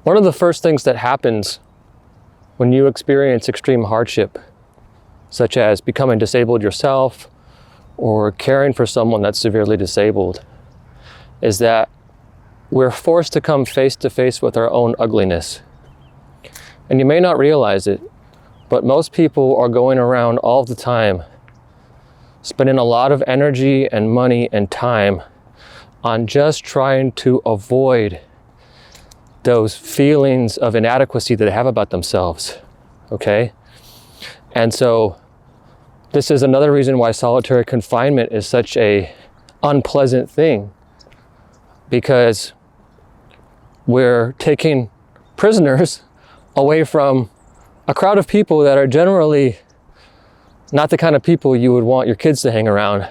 One of the first things that happens when you experience extreme hardship, such as becoming disabled yourself or caring for someone that's severely disabled, is that we're forced to come face to face with our own ugliness. And you may not realize it, but most people are going around all the time spending a lot of energy and money and time on just trying to avoid those feelings of inadequacy that they have about themselves, okay? And so this is another reason why solitary confinement is such a unpleasant thing, because we're taking prisoners away from a crowd of people that are generally not the kind of people you would want your kids to hang around,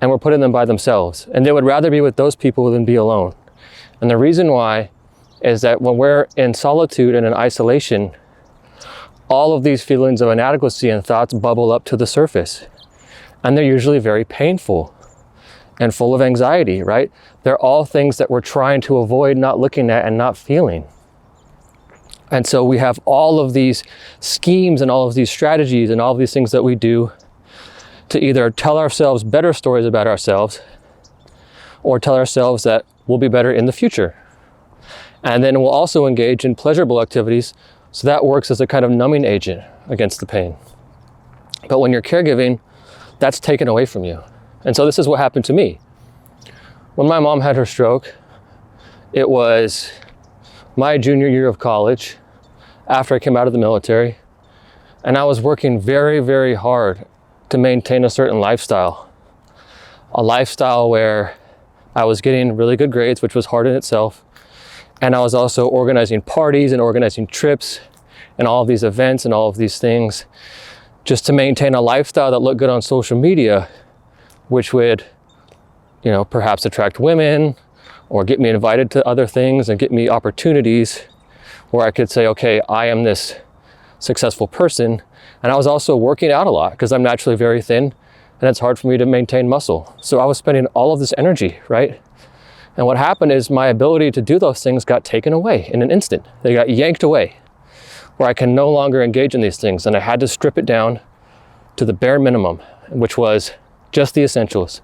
and we're putting them by themselves. And they would rather be with those people than be alone. And the reason why is that when we're in solitude and in isolation, all of these feelings of inadequacy and thoughts bubble up to the surface. And they're usually very painful and full of anxiety, right? They're all things that we're trying to avoid not looking at and not feeling. And so we have all of these schemes and all of these strategies and all of these things that we do to either tell ourselves better stories about ourselves or tell ourselves that we'll be better in the future. And then we'll also engage in pleasurable activities, so that works as a kind of numbing agent against the pain. But when you're caregiving, that's taken away from you. And so this is what happened to me. When my mom had her stroke, it was my junior year of college, after I came out of the military, and I was working very, very hard to maintain a certain lifestyle. A lifestyle where I was getting really good grades, which was hard in itself, and I was also organizing parties and organizing trips and all of these events and all of these things just to maintain a lifestyle that looked good on social media, which would, perhaps attract women, or get me invited to other things and get me opportunities where I could say, okay, I am this successful person. And I was also working out a lot because I'm naturally very thin and it's hard for me to maintain muscle. So I was spending all of this energy, right? And what happened is my ability to do those things got taken away in an instant. They got yanked away, where I can no longer engage in these things. And I had to strip it down to the bare minimum, which was just the essentials.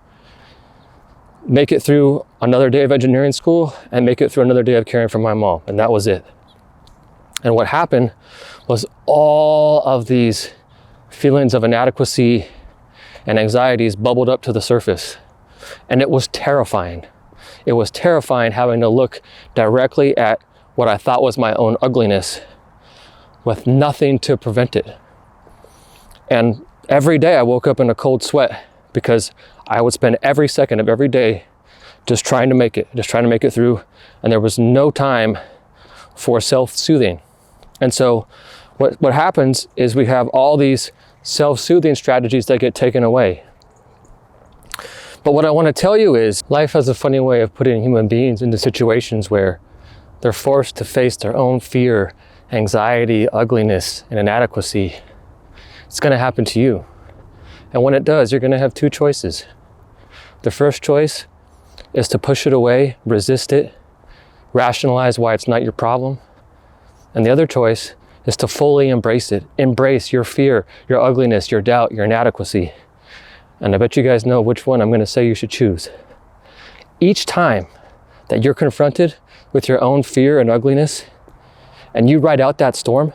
Make it through another day of engineering school and make it through another day of caring for my mom. And that was it. And what happened was all of these feelings of inadequacy and anxieties bubbled up to the surface. And it was terrifying. It was terrifying having to look directly at what I thought was my own ugliness with nothing to prevent it. And every day I woke up in a cold sweat because I would spend every second of every day just trying to make it through. And there was no time for self-soothing. And so what happens is we have all these self-soothing strategies that get taken away. But what I want to tell you is life has a funny way of putting human beings into situations where they're forced to face their own fear, anxiety, ugliness, and inadequacy. It's going to happen to you. And when it does, you're going to have two choices. The first choice is to push it away, resist it, rationalize why it's not your problem. And the other choice is to fully embrace it. Embrace your fear, your ugliness, your doubt, your inadequacy. And I bet you guys know which one I'm going to say you should choose. Each time that you're confronted with your own fear and ugliness, and you ride out that storm,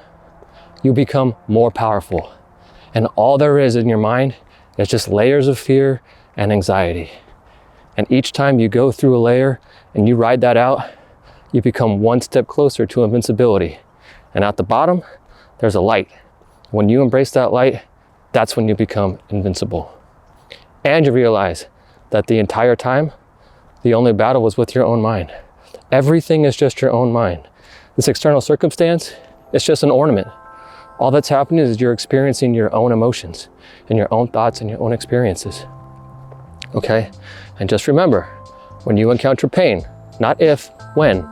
you become more powerful. And all there is in your mind is just layers of fear and anxiety. And each time you go through a layer and you ride that out, you become one step closer to invincibility. And at the bottom, there's a light. When you embrace that light, that's when you become invincible. And you realize that the entire time, the only battle was with your own mind. Everything is just your own mind. This external circumstance, it's just an ornament. All that's happening is you're experiencing your own emotions and your own thoughts and your own experiences. Okay? And just remember, when you encounter pain, not if, when,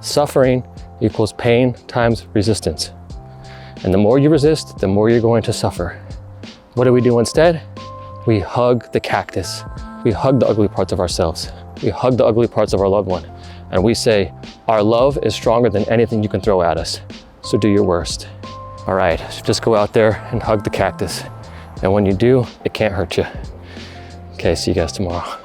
suffering equals pain times resistance. And the more you resist, the more you're going to suffer. What do we do instead? We hug the cactus. We hug the ugly parts of ourselves. We hug the ugly parts of our loved one. And we say, our love is stronger than anything you can throw at us. So do your worst. All right, just go out there and hug the cactus. And when you do, it can't hurt you. Okay, see you guys tomorrow.